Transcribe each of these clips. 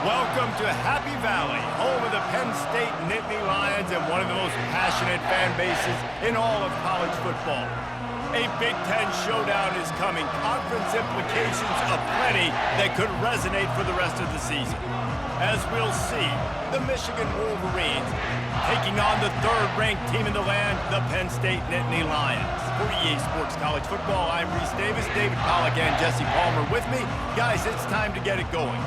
Welcome to Happy Valley, home of the Penn State Nittany Lions and one of the most passionate fan bases in all of college football. A Big Ten showdown is coming, conference implications aplenty that could resonate for the rest of the season. As we'll see, the Michigan Wolverines taking on the third-ranked team in the land, the Penn State Nittany Lions. For EA Sports College Football, I'm Reese Davis, David Pollack, and Jesse Palmer with me. Guys, it's time to get it going.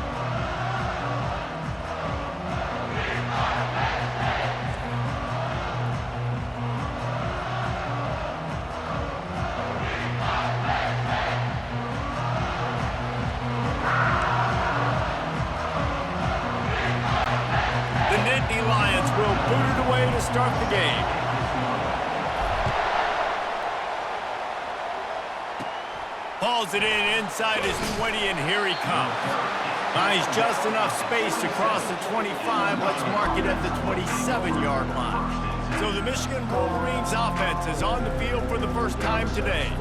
Booted away to start the game. Hauls it in inside his 20, and here he comes. Finds just enough space to cross the 25. Let's mark it at the 27-yard line. So the Michigan Wolverines offense is on the field for the first time today.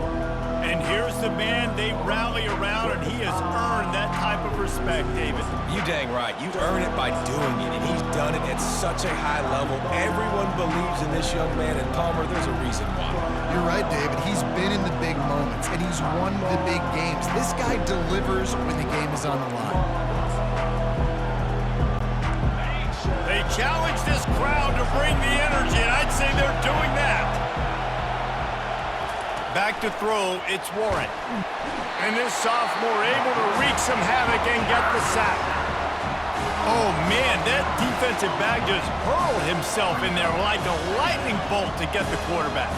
And here's the man they rally around, and he has earned that type of respect, David. You dang right. You earn it by doing it, and he's done it at such a high level. Everyone believes in this young man, and Palmer, there's a reason why. You're right, David. He's been in the big moments, and he's won the big games. This guy delivers when the game is on the line. They challenge this crowd to bring the energy, and I'd say they're doing that. Back to throw, it's Warren. And this sophomore able to wreak some havoc and get the sack. Oh, man, that defensive back just hurled himself in there like a lightning bolt to get the quarterback.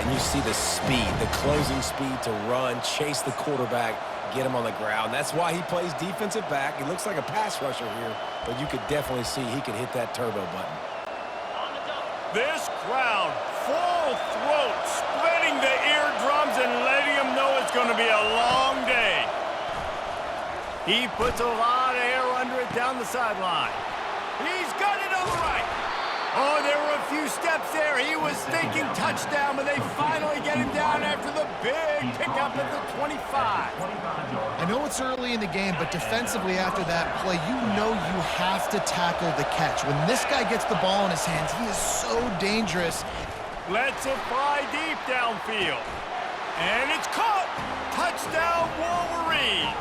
And you see the speed, the closing speed to run, chase the quarterback, get him on the ground. That's why he plays defensive back. He looks like a pass rusher here, but you could definitely see he can hit that turbo button. This crowd, full throat, splitting the eardrums and letting them know it's going to be a long day. He puts a lot of air under it down the sideline. He's got it on the right. Oh, there were a few steps there. He was thinking touchdown, but they finally get him down after the big pickup at the 25. I know it's early in the game, but defensively after that play, you know you have to tackle the catch. When this guy gets the ball in his hands, he is so dangerous. Lets it fly deep downfield. And it's caught. Touchdown, Wolverines.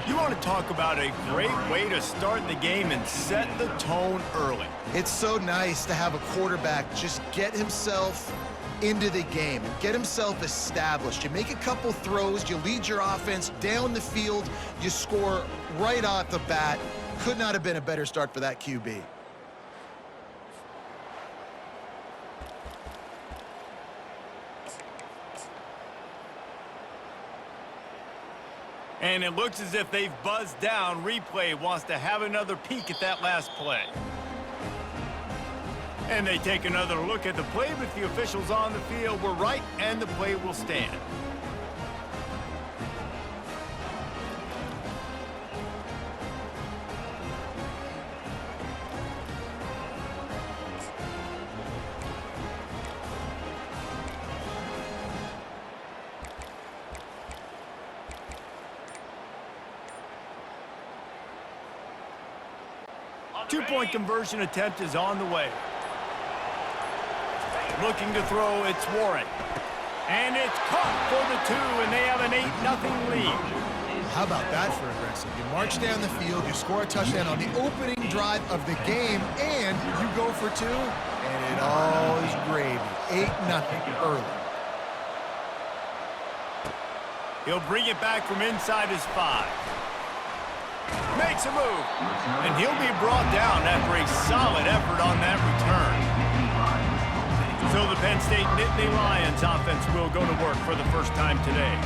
You want to talk about a great way to start the game and set the tone early. It's so nice to have a quarterback just get himself into the game and get himself established. You make a couple throws, you lead your offense down the field, you score right off the bat. Could not have been a better start for that QB. And it looks as if they've buzzed down. Replay wants to have another peek at that last play. And they take another look at the play, but the officials on the field were right, and the play will stand. Two-point conversion attempt is on the way. Looking to throw, it's Warren. And it's caught for the 2, and they have an 8-0 lead. How about that for aggressive? You march down the field, you score a touchdown on the opening drive of the game, and you go for 2, and it all is gravy. 8-0 early. He'll bring it back from inside his 5. Makes a move, and he'll be brought down after a solid effort on that return. So the Penn State Nittany Lions offense will go to work for the first time today.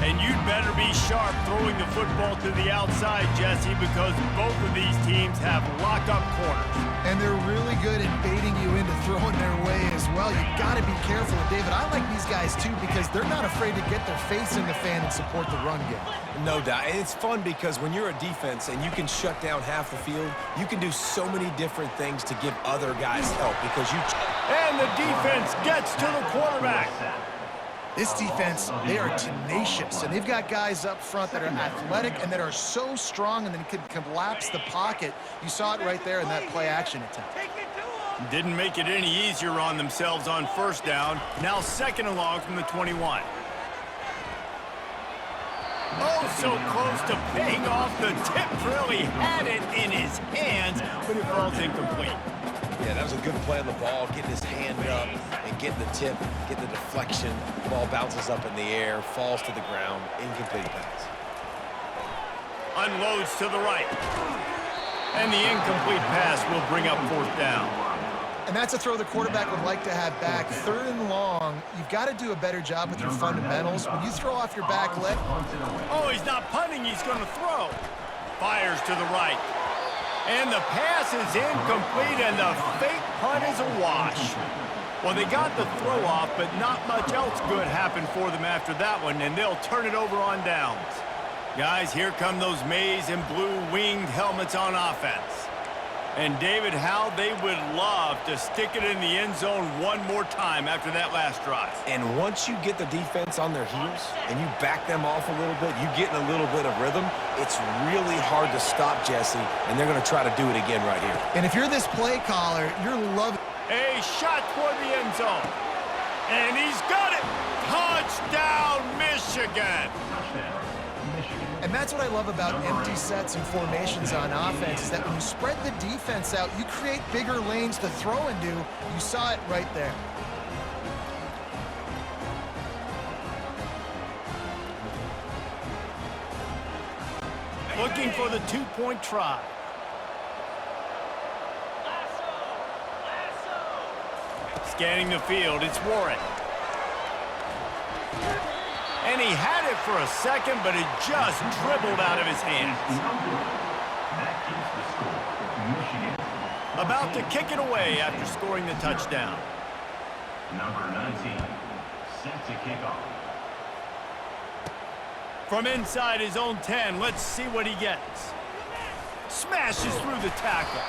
And you'd better be sharp throwing the football to the outside, Jesse, because both of these teams have lock-up corners. And they're really good at baiting you into throwing their way as well. You got to be careful. David, I like these guys too because they're not afraid to get their face in the fan and support the run game. No doubt. And it's fun because when you're a defense and you can shut down half the field, you can do so many different things to give other guys help because you... And the defense gets to the quarterback. This defense, they are tenacious, and they've got guys up front that are athletic and that are so strong and then can collapse the pocket. You saw it right there in that play-action attempt. Didn't make it any easier on themselves on first down. Now second and long from the 21. Oh, so close to paying off the tip drill. He had it in his hands, but it falls incomplete. Yeah, that was a good play on the ball, getting his hand up and getting the tip, getting the deflection. The ball bounces up in the air, falls to the ground, incomplete pass. Unloads to the right. And the incomplete pass will bring up fourth down. And that's a throw the quarterback would like to have back. Third and long, you've got to do a better job with your fundamentals. When you throw off your back leg. Oh, he's not punting, he's going to throw. Fires to the right. And the pass is incomplete, and the fake punt is a wash. Well, they got the throw off, but not much else good happened for them after that one, and they'll turn it over on downs. Guys, here come those maize and blue winged helmets on offense. And David, how they would love to stick it in the end zone one more time after that last drive. And once you get the defense on their heels and you back them off a little bit, you get in a little bit of rhythm, it's really hard to stop Jesse, and they're going to try to do it again right here. And if you're this play caller, you're loving. A shot toward the end zone. And he's got it. Touchdown, Michigan. And that's what I love about empty sets and formations on offense, is that when you spread the defense out, you create bigger lanes to throw into. You saw it right there. Looking for the two-point try. Scanning the field, it's Warren. And he had it for a second, but it just dribbled out of his hands. About to kick it away after scoring the touchdown. Number 19, set to kick off. From inside his own 10, let's see what he gets. Smashes through the tackle.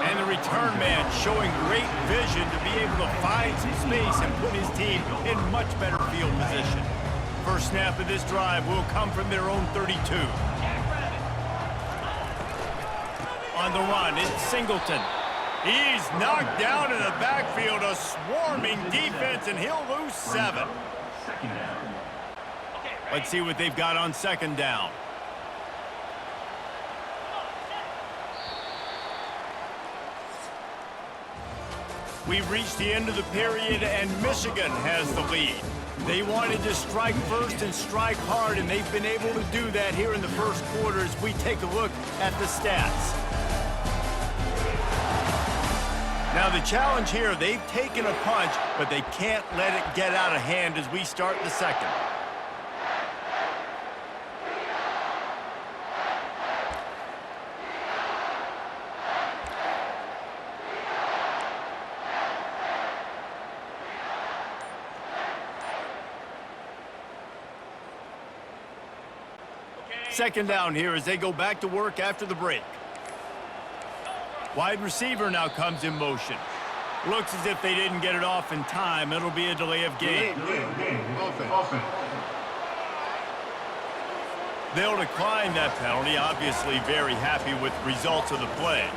And the return man showing great vision to be able to find some space and put his team in much better field position. First snap of this drive will come from their own 32. On the run, it's Singleton. He's knocked down in the backfield, a swarming defense, and he'll lose 7. Let's see what they've got on second down. We've reached the end of the period, and Michigan has the lead. They wanted to strike first and strike hard, and they've been able to do that here in the first quarter as we take a look at the stats. Now the challenge here, they've taken a punch, but they can't let it get out of hand as we start the second. Second down here as they go back to work after the break. Wide receiver now comes in motion. Looks as if they didn't get it off in time. It'll be a delay of game. They'll decline that penalty, obviously very happy with the results of the play.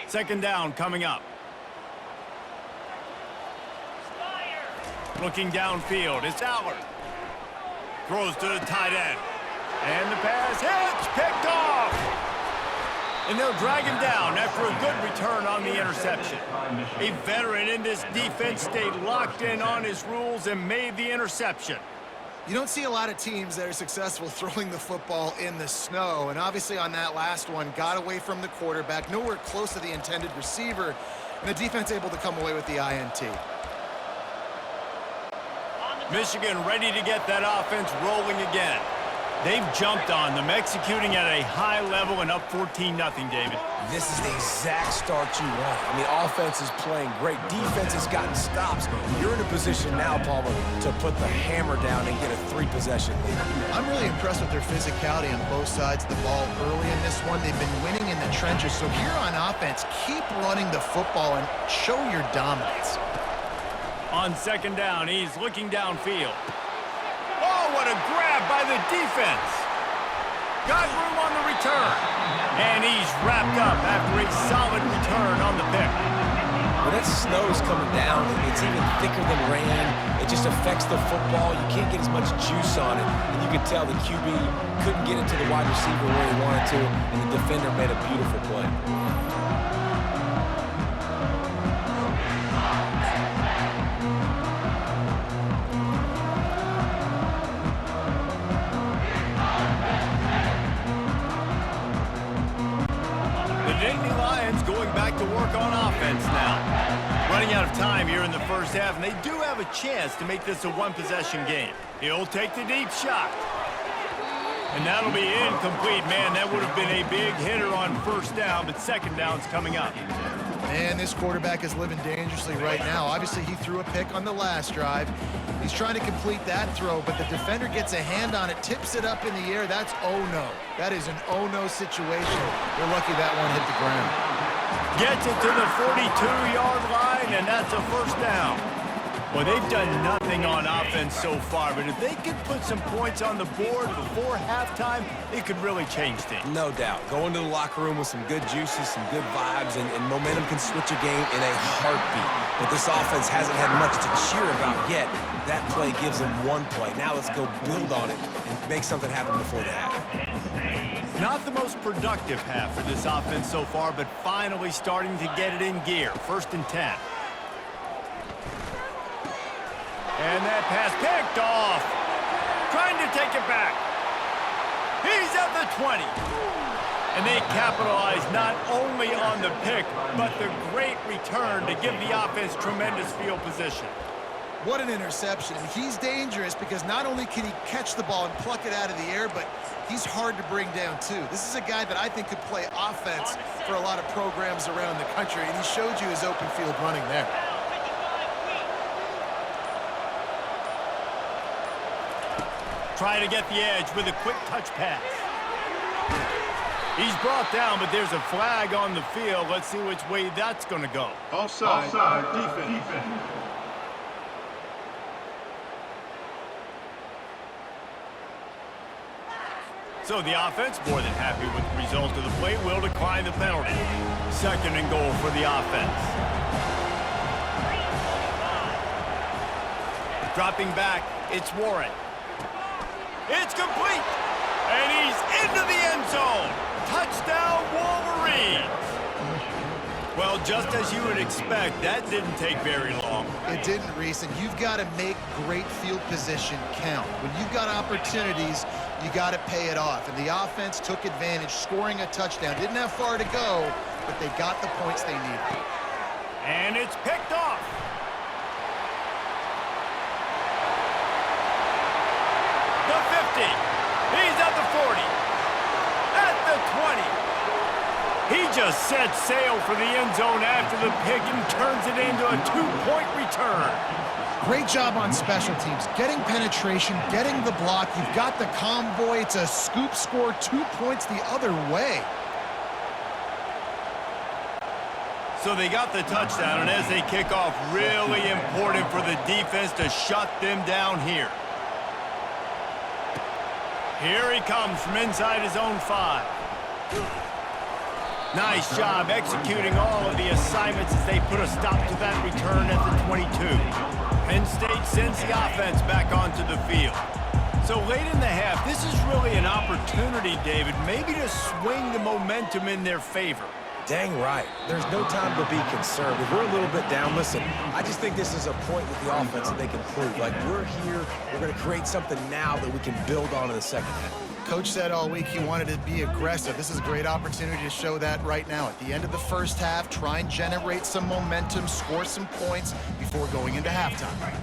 Second down coming up. Looking downfield, it's Allard. Throws to the tight end. And the pass hits, picked off. And they'll drag him down after a good return on the interception. A veteran in this defense stayed locked in on his rules and made the interception. You don't see a lot of teams that are successful throwing the football in the snow, and obviously on that last one, got away from the quarterback, nowhere close to the intended receiver, and the defense able to come away with the INT. Michigan ready to get that offense rolling again. They've jumped on them, executing at a high level and up 14-0, David. This is the exact start you want. I mean, offense is playing great. Defense has gotten stops. You're in a position now, Palmer, to put the hammer down and get a 3-possession lead. I'm really impressed with their physicality on both sides of the ball early in this one. They've been winning in the trenches. So here on offense, keep running the football and show your dominance. On second down, he's looking downfield. Oh, what a grab by the defense. Got room on the return. And he's wrapped up after a solid return on the pick. When that snow's coming down, it's even thicker than rain. It just affects the football. You can't get as much juice on it. And you can tell the QB couldn't get it to the wide receiver where he wanted to, and the defender made a beautiful play. To work on offense now. Running out of time here in the first half, and they do have a chance to make this a one-possession game. He'll take the deep shot. And that'll be incomplete. Man, that would have been a big hitter on first down, but second down's coming up. Man, this quarterback is living dangerously right now. Obviously, he threw a pick on the last drive. He's trying to complete that throw, but the defender gets a hand on it, tips it up in the air. That's oh-no. That is an oh-no situation. They're lucky that one hit the ground. Gets it to the 42-yard line, and that's a first down. Well, they've done nothing on offense so far, but if they could put some points on the board before halftime, it could really change things. No doubt. Go into the locker room with some good juices, some good vibes, and momentum can switch a game in a heartbeat. But this offense hasn't had much to cheer about yet. That play gives them one play. Now let's go build on it and make something happen before the half. Not the most productive half for this offense so far, but finally starting to get it in gear. 1st and 10. And that pass picked off. Trying to take it back. He's at the 20. And they capitalize not only on the pick, but the great return to give the offense tremendous field position. What an interception. And he's dangerous because not only can he catch the ball and pluck it out of the air, but he's hard to bring down, too. This is a guy that I think could play offense for a lot of programs around the country, and he showed you his open field running there. Trying to get the edge with a quick touch pass. He's brought down, but there's a flag on the field. Let's see which way that's going to go. Offside. Defense. So the offense, more than happy with the result of the play, will decline the penalty. 2nd and goal for the offense. Dropping back, it's Warren. It's complete, and he's into the end zone. Touchdown, Wolverines. Well, just as you would expect, that didn't take very long. It didn't, Reese, and you've got to make great field position count. When you've got opportunities, you got to pay it off. And the offense took advantage, scoring a touchdown. Didn't have far to go, but they got the points they needed. And it's picked off. The 50. He's at the 40. At the 20. He just set sail for the end zone after the pick and turns it into a 2-point return. Great job on special teams, getting penetration, getting the block. You've got the convoy. It's a scoop score, 2 points the other way. So they got the touchdown, and as they kick off, really important for the defense to shut them down here. Here he comes from inside his own 5. Nice job executing all of the assignments as they put a stop to that return at the 22. Penn State sends the offense back onto the field. So late in the half, this is really an opportunity, David, maybe to swing the momentum in their favor. Dang right. There's no time to be concerned. If we're a little bit down, listen, I just think this is a point with the offense that they can prove. Like, we're here, we're going to create something now that we can build on in the second half. Coach said all week he wanted to be aggressive. This is a great opportunity to show that right now. At the end of the first half, try and generate some momentum, score some points before going into halftime.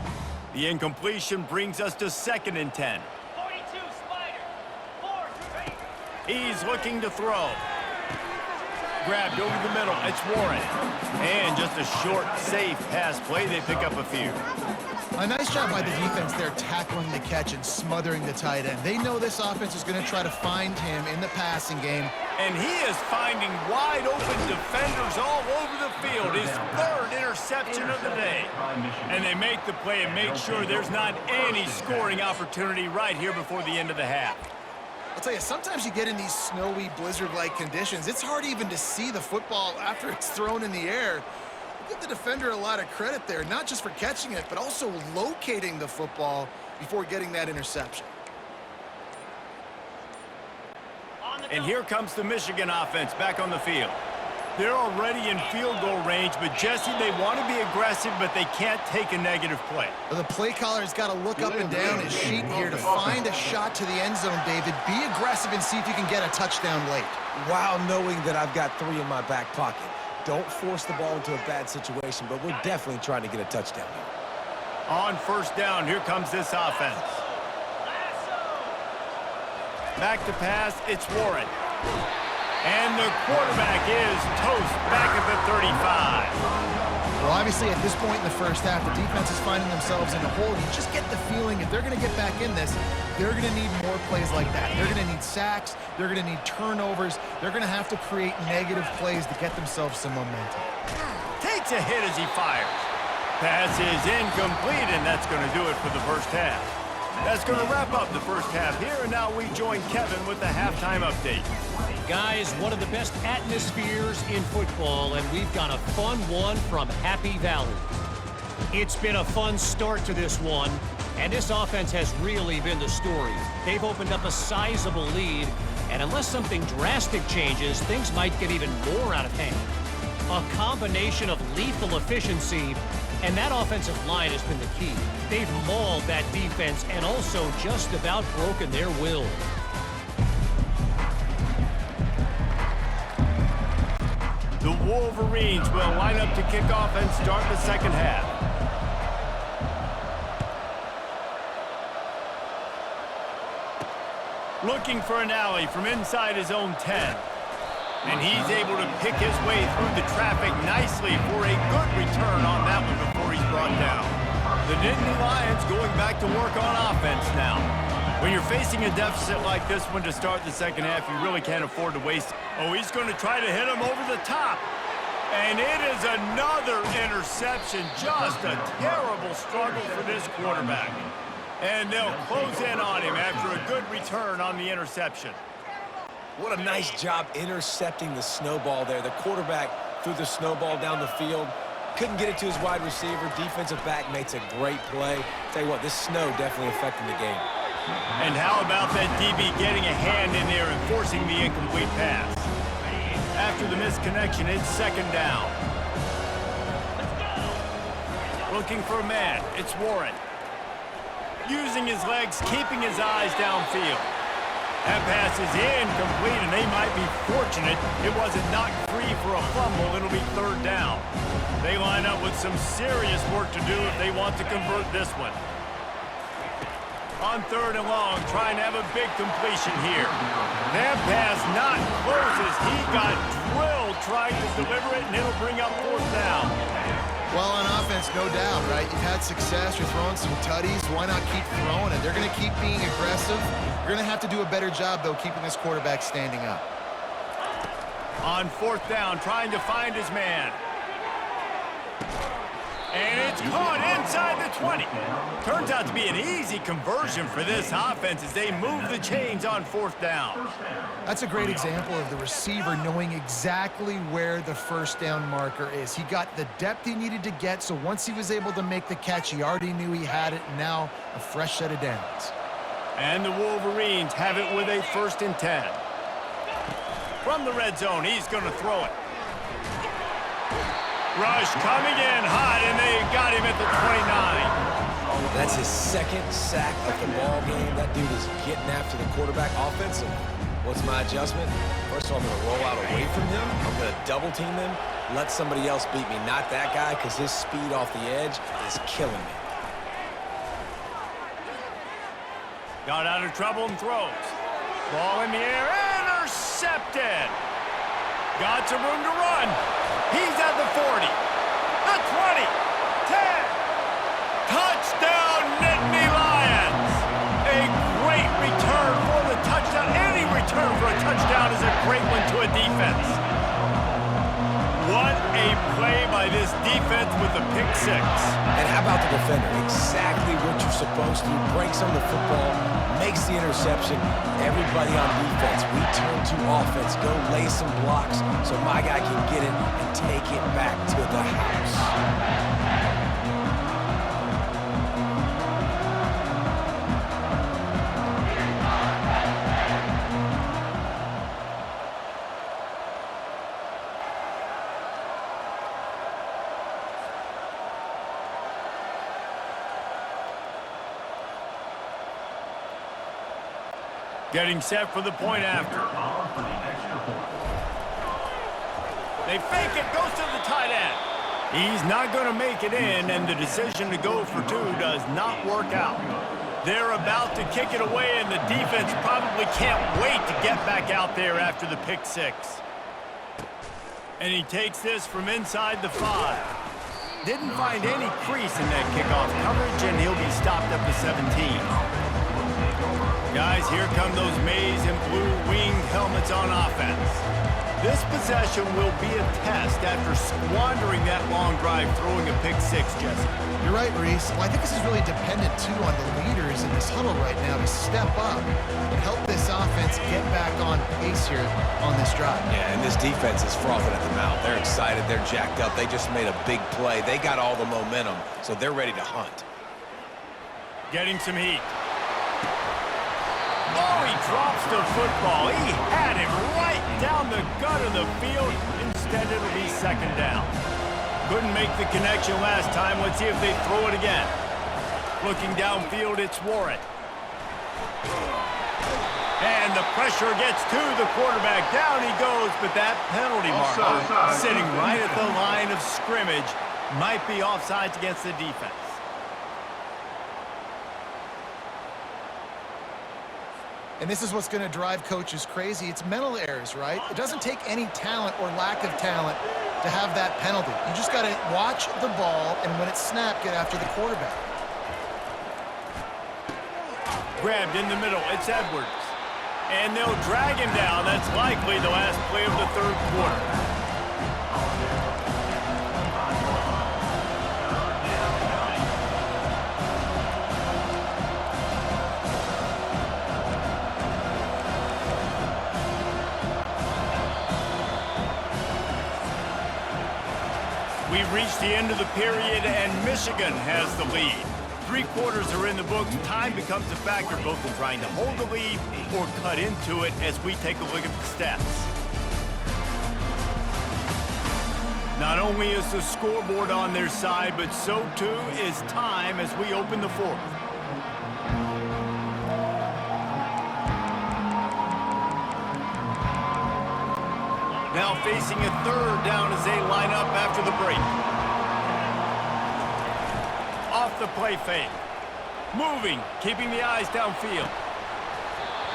The incompletion brings us to 2nd and 10. He's looking to throw. Grabbed over the middle. It's Warren. And just a short, safe pass play. They pick up a few. A nice job by the defense there tackling the catch and smothering the tight end. They know this offense is going to try to find him in the passing game. And he is finding wide open defenders all over the field. His third interception of the day. And they make the play and make sure there's not any scoring opportunity right here before the end of the half. I'll tell you, sometimes you get in these snowy, blizzard-like conditions. It's hard even to see the football after it's thrown in the air. Give the defender a lot of credit there, not just for catching it, but also locating the football before getting that interception. And here comes the Michigan offense back on the field. They're already in field goal range, but Jesse, they want to be aggressive, but they can't take a negative play. The play caller's got to look up and down his sheet here to find a shot to the end zone, David. Be aggressive and see if you can get a touchdown late. While knowing that I've got 3 in my back pocket. Don't force the ball into a bad situation, but we're definitely trying to get a touchdown here. On first down, here comes this offense. Back to pass, it's Warren. And the quarterback is toast back at the 35. Well, obviously, at this point in the first half, the defense is finding themselves in a hole. You just get the feeling if they're going to get back in this, they're going to need more plays like that. They're going to need sacks. They're going to need turnovers. They're going to have to create negative plays to get themselves some momentum. Takes a hit as he fires. Pass is incomplete, and that's going to do it for the first half. That's going to wrap up the first half here, and now we join Kevin with the halftime update. Guys, one of the best atmospheres in football, and we've got a fun one from Happy Valley. It's been a fun start to this one, and this offense has really been the story. They've opened up a sizable lead, and unless something drastic changes, things might get even more out of hand. A combination of lethal efficiency, and that offensive line has been the key. They've mauled that defense and also just about broken their will. The Wolverines will line up to kick off and start the second half. Looking for an alley from inside his own 10. And he's able to pick his way through the traffic nicely for a good return on that one before he's brought down. The Nittany Lions going back to work on offense now. When you're facing a deficit like this one to start the second half, you really can't afford to waste it. Oh, he's going to try to hit him over the top. And it is another interception. Just a terrible struggle for this quarterback. And they'll close in on him after a good return on the interception. What a nice job intercepting the snowball there. The quarterback threw the snowball down the field. Couldn't get it to his wide receiver. Defensive back makes a great play. Tell you what, this snow definitely affecting the game. And how about that DB getting a hand in there and forcing the incomplete pass? After the misconnection, it's second down. Looking for a man, it's Warren. Using his legs, keeping his eyes downfield. That pass is incomplete, and they might be fortunate it wasn't knocked free for a fumble. It'll be third down. They line up with some serious work to do if they want to convert this one. On third and long, trying to have a big completion here. That pass not close as he got drilled trying to deliver it, and it'll bring up fourth down. Well, on offense, no doubt, right? You've had success. You're throwing some tutties. Why not keep throwing it? They're going to keep being aggressive. You're going to have to do a better job, though, keeping this quarterback standing up. On fourth down, trying to find his man. And it's caught inside the 20. Turns out to be an easy conversion for this offense as they move the chains on fourth down. That's a great example of the receiver knowing exactly where the first down marker is. He got the depth he needed to get, so once he was able to make the catch, he already knew he had it, and now a fresh set of downs. And the Wolverines have it with a 1st and 10. From the red zone, he's going to throw it. Rush coming in hot, and they got him at the 29. That's his second sack of the ball game. That dude is getting after the quarterback offensively. What's my adjustment? First of all, I'm going to roll out away from him. I'm going to double team him, let somebody else beat me, not that guy, because his speed off the edge is killing me. Got out of trouble and throws. Ball in the air, Intercepted. Got some room to run. He's at the 40. The 20. 10. Touchdown, Nittany Lions. A great return for the touchdown. Any return for a touchdown is a great one to a defense. What a play by this defense with the pick six. And how about the defender? Exactly what you're supposed to do. Breaks on the football, makes the interception. Everybody on defense, we turn to offense. Go lay some blocks so my guy can get it and take it back to the house. Getting set for the point after. They fake it, goes to the tight end. He's not going to make it in, and the decision to go for two does not work out. They're about to kick it away, and the defense probably can't wait to get back out there after the pick six. And he takes this from inside the 5. Didn't find any crease in that kickoff coverage, and he'll be stopped at the 17. Guys, here come those maize and blue winged helmets on offense. This possession will be a test after squandering that long drive throwing a pick six, Jesse. You're right, Reese. Well, I think this is really dependent, too, on the leaders in this huddle right now to step up and help this offense get back on pace here on this drive. Yeah, and this defense is frothing at the mouth. They're excited. They're jacked up. They just made a big play. They got all the momentum, so they're ready to hunt. Getting some heat. Oh, he drops the football. He had it right down the gut of the field. Instead, it'll be second down. Couldn't make the connection last time. Let's see if they throw it again. Looking downfield, it's Warren. And the pressure gets to the quarterback. Down he goes, but that penalty marker sitting right at the line of scrimmage might be offsides against the defense. And this is what's going to drive coaches crazy. It's mental errors, right? It doesn't take any talent or lack of talent to have that penalty. You just got to watch the ball, and when it's snapped, get after the quarterback. Grabbed in the middle. It's Edwards. And they'll drag him down. That's likely the last play of the third quarter. We've reached the end of the period, and Michigan has the lead. 3 quarters are in the books. Time becomes a factor both in trying to hold the lead or cut into it as we take a look at the stats. Not only is the scoreboard on their side, but so too is time as we open the fourth. Now facing a third down as they line up after the break. Off the play fake. Moving, keeping the eyes downfield.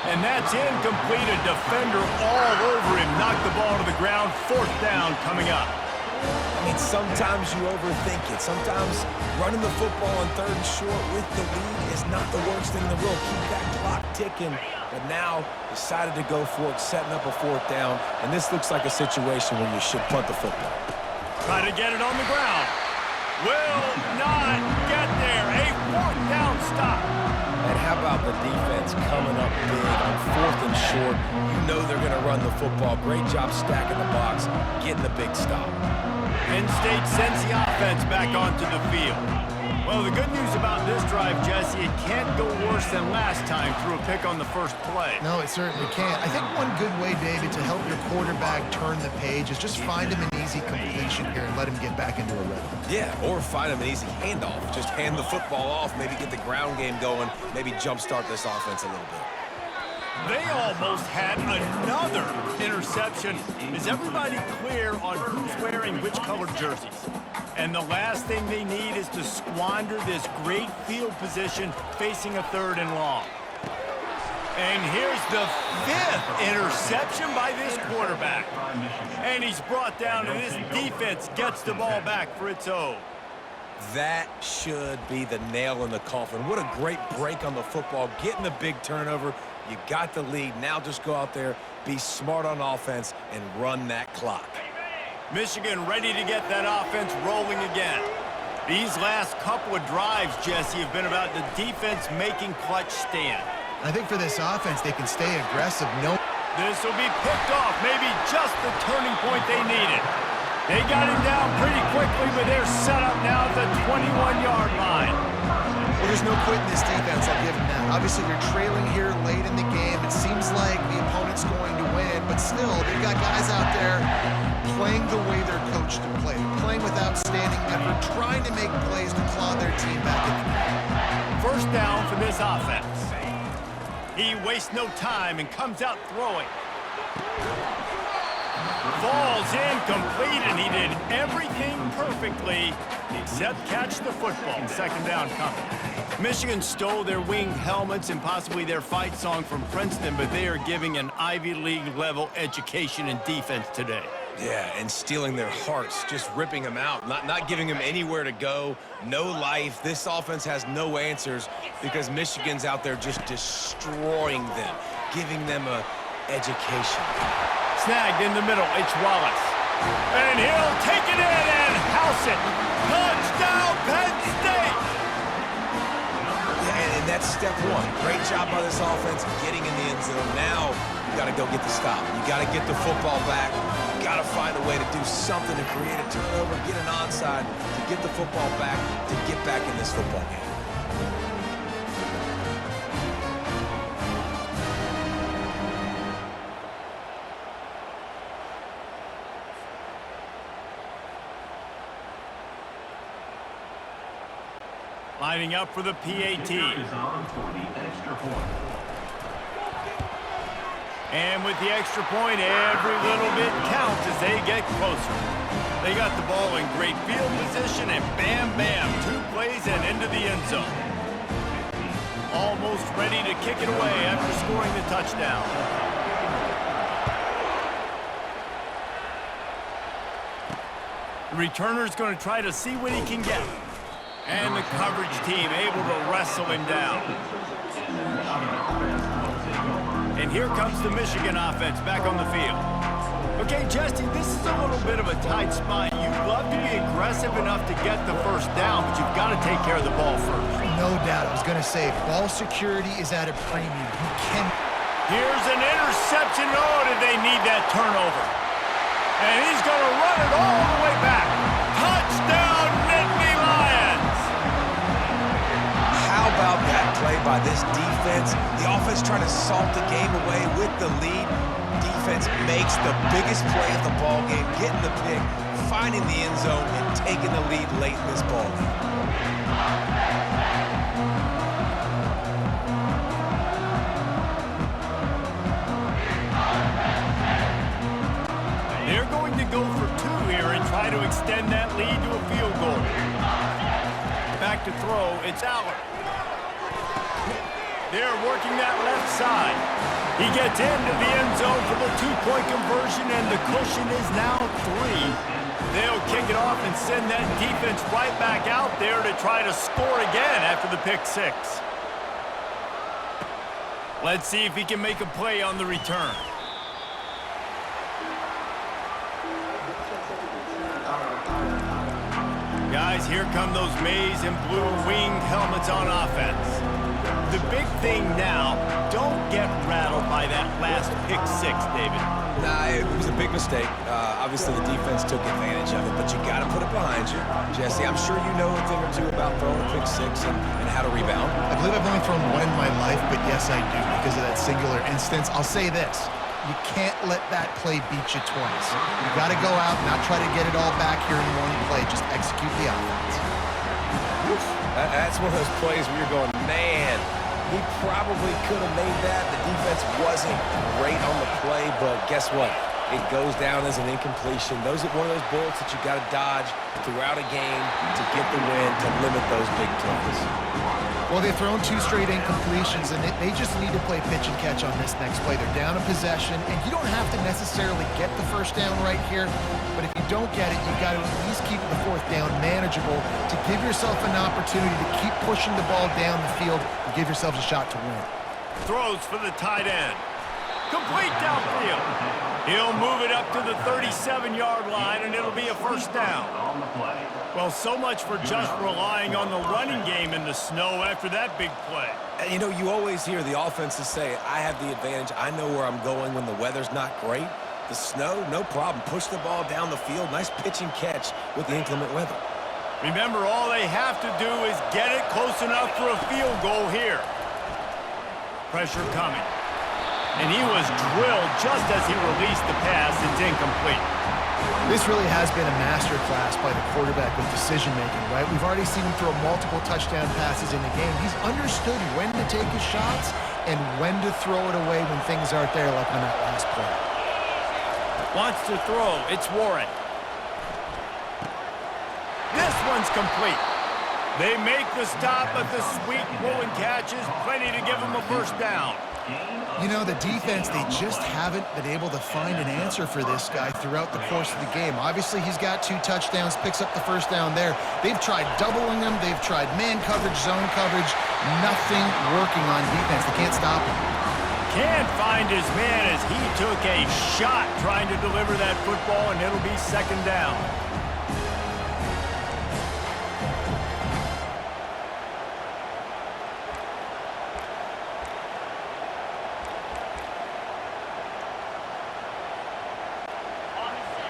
And that's incomplete. A defender all over him. Knocked the ball to the ground. 4th down coming up. I mean, sometimes you overthink it. Sometimes running the football on 3rd and short with the lead is not the worst thing in the world. Keep that clock ticking. But now decided to go for it, setting up a 4th down. And this looks like a situation where you should punt the football. Try to get it on the ground. Will not get there. A 4th down stop. And how about the defense coming up big on 4th and short? You know they're going to run the football. Great job stacking the box, getting the big stop. Penn State sends the offense back onto the field. Well, the good news about this drive, Jesse, it can't go worse than last time through a pick on the first play. No, it certainly can't. I think one good way, David, to help your quarterback turn the page is just find him an easy completion here and let him get back into a rhythm. Yeah, or find him an easy handoff. Just hand the football off, maybe get the ground game going, maybe jumpstart this offense a little bit. They almost had another interception. Is everybody clear on who's wearing which colored jerseys? And the last thing they need is to squander this great field position facing a 3rd and long. And here's the 5th interception by this quarterback. And he's brought down, and this defense gets the ball back for its own. That should be the nail in the coffin. What a great break on the football. Getting the big turnover. You got the lead. Now just go out there, be smart on offense, and run that clock. Michigan ready to get that offense rolling again. These last couple of drives, Jesse, have been about the defense making clutch stand. I think for this offense, they can stay aggressive. This will be picked off, maybe just the turning point they needed. They got him down pretty quickly, but they're set up now at the 21-yard line. Well, there's no quitting this defense, I'll give them that. Obviously, they're trailing here late in the game. It seems like the opponent's going to win, but still, they've got guys out there playing the way they're coached to play. They're playing with outstanding effort, trying to make plays to claw their team back in the game. First down for this offense. He wastes no time and comes out throwing. Falls incomplete, and he did everything perfectly except catch the football. Second down coming. Michigan stole their winged helmets and possibly their fight song from Princeton, but they are giving an Ivy League level education in defense today. Yeah, and stealing their hearts, just ripping them out, not giving them anywhere to go, no life. This offense has no answers because Michigan's out there just destroying them, giving them a education. Snagged in the middle, it's Wallace. And he'll take it in and house it. Touchdown, Penn State! Yeah, and that's step one. Great job by this offense getting in the end zone. Now you got to go get the stop. You got to get the football back. You got to find a way to do something to create a turnover, get an onside, to get the football back, to get back in this football game. Lining up for the PAT. And with the extra point, every little bit counts as they get closer. They got the ball in great field position, and bam, bam, 2 plays and into the end zone. Almost ready to kick it away after scoring the touchdown. The returner's going to try to see what he can get. And the coverage team able to wrestle him down. And here comes the Michigan offense back on the field. Okay, Jesse, this is a little bit of a tight spot. You'd love to be aggressive enough to get the first down, but you've got to take care of the ball first. No doubt. I was going to say, ball security is at a premium. You can. Here's an interception. Oh, did they need that turnover? And he's going to run it all the way back. Touchdown, Nittany Lions! How about that play by this defense? The offense trying to salt the game away with the lead. Defense makes the biggest play of the ball game, getting the pick, finding the end zone, and taking the lead late in this ball game. They're going to go for 2 here and try to extend that lead to a field goal. Back to throw, it's Aller. They're working that left side. He gets into the end zone for the 2-point conversion, and the cushion is now 3. They'll kick it off and send that defense right back out there to try to score again after the pick 6. Let's see if he can make a play on the return. Guys, here come those maize and blue winged helmets on offense. The big thing now, don't get rattled by that last pick 6, David. Nah, it was a big mistake. Obviously, the defense took advantage of it, but you got to put it behind you. Jesse, I'm sure you know a thing or two about throwing a pick 6 and how to rebound. I believe I've only thrown 1 in my life, but yes, I do because of that singular instance. I'll say this. You can't let that play beat you twice. You got to go out, not try to get it all back here in 1 play. Just execute the offense. That's one of those plays where you're going, man, he probably could have made that. The defense wasn't great on the play, but guess what? It goes down as an incompletion. Those are one of those bullets that you got to dodge throughout a game to get the win, to limit those big plays. Well, they've thrown 2 straight incompletions, and they just need to play pitch and catch on this next play. They're down in possession, and you don't have to necessarily get the first down right here, but if you don't get it, you've got to at least keep the 4th down manageable to give yourself an opportunity to keep pushing the ball down the field and give yourselves a shot to win. Throws for the tight end. Complete downfield. He'll move it up to the 37-yard line, and it'll be a first down. On the play. Well, so much for just relying on the running game in the snow after that big play. You know, you always hear the offenses say, I have the advantage. I know where I'm going when the weather's not great. The snow, no problem. Push the ball down the field. Nice pitch and catch with the inclement weather. Remember, all they have to do is get it close enough for a field goal here. Pressure coming. And he was drilled just as he released the pass. It's incomplete. This really has been a masterclass by the quarterback with decision-making, right? We've already seen him throw multiple touchdown passes in the game. He's understood when to take his shots and when to throw it away when things aren't there, like on that last play. Wants to throw. It's Warren. This one's complete. They make the stop, but the sweet pulling catch is plenty to give them a first down. You know, the defense, they just haven't been able to find an answer for this guy throughout the course of the game. Obviously, he's got 2 touchdowns, picks up the first down there. They've tried doubling him. They've tried man coverage, zone coverage. Nothing working on defense. They can't stop him. Can't find his man as he took a shot trying to deliver that football, and it'll be second down.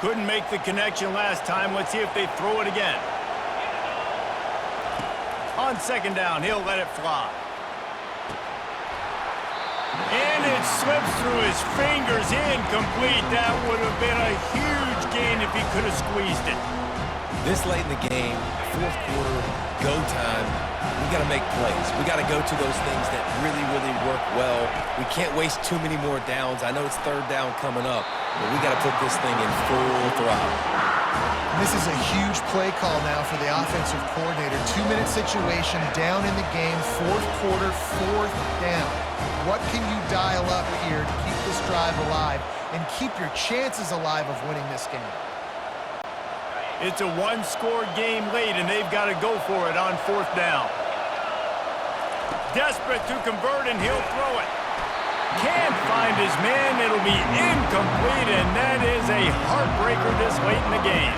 Couldn't make the connection last time. Let's see if they throw it again. On second down, he'll let it fly. And it slips through his fingers, incomplete. That would have been a huge gain if he could have squeezed it. This late in the game, 4th quarter, go time, we got to make plays. We got to go to those things that really, really work well. We can't waste too many more downs. I know it's 3rd down coming up, but we got to put this thing in full throttle. This is a huge play call now for the offensive coordinator. 2-minute situation, down in the game, 4th quarter, 4th down. What can you dial up here to keep this drive alive and keep your chances alive of winning this game? It's a 1-score game late, and they've got to go for it on 4th down. Desperate to convert, and he'll throw it. Can't find his man. It'll be incomplete, and that is a heartbreaker this late in the game.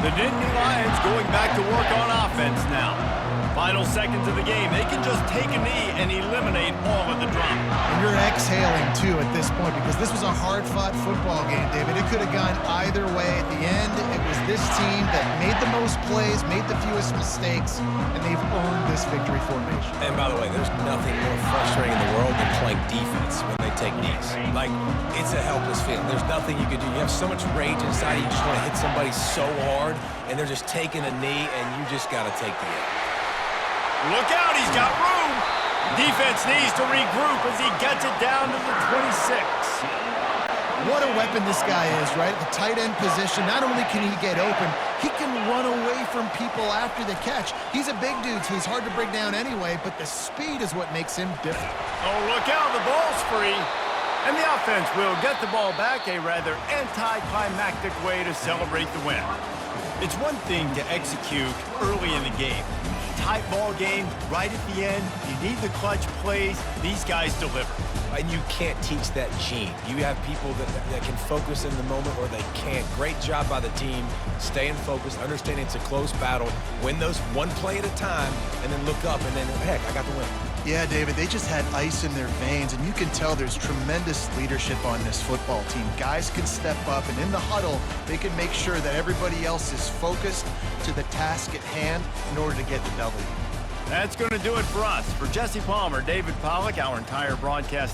The Nittany Lions going back to work on offense now. Final seconds of the game. They can just take a knee and eliminate all of the drama. And you're exhaling, too, at this point, because this was a hard-fought football game, David. It could have gone either way. At the end, it was this team that made the most plays, made the fewest mistakes, and they've earned this victory formation. And by the way, there's nothing more frustrating in the world than playing defense when they take knees. Like, it's a helpless feeling. There's nothing you can do. You have so much rage inside you. You just want to hit somebody so hard, and they're just taking a knee, and you just got to take the hit. Look out, he's got room. Defense needs to regroup as he gets it down to the 26. What a weapon this guy is, right? The tight end position, not only can he get open, he can run away from people after the catch. He's a big dude, so he's hard to bring down anyway, but the speed is what makes him different. Oh, look out, the ball's free. And the offense will get the ball back, a rather anticlimactic way to celebrate the win. It's one thing to execute early in the game. Tight ball game, right at the end, you need the clutch plays. These guys deliver. And you can't teach that gene. You have people that can focus in the moment or they can't. Great job by the team, staying focused, understanding it's a close battle, win those one play at a time, and then look up and then, heck, I got the win. Yeah, David, they just had ice in their veins, and you can tell there's tremendous leadership on this football team. Guys can step up, and in the huddle, they can make sure that everybody else is focused to the task at hand in order to get the W. That's going to do it for us. For Jesse Palmer, David Pollack, our entire broadcast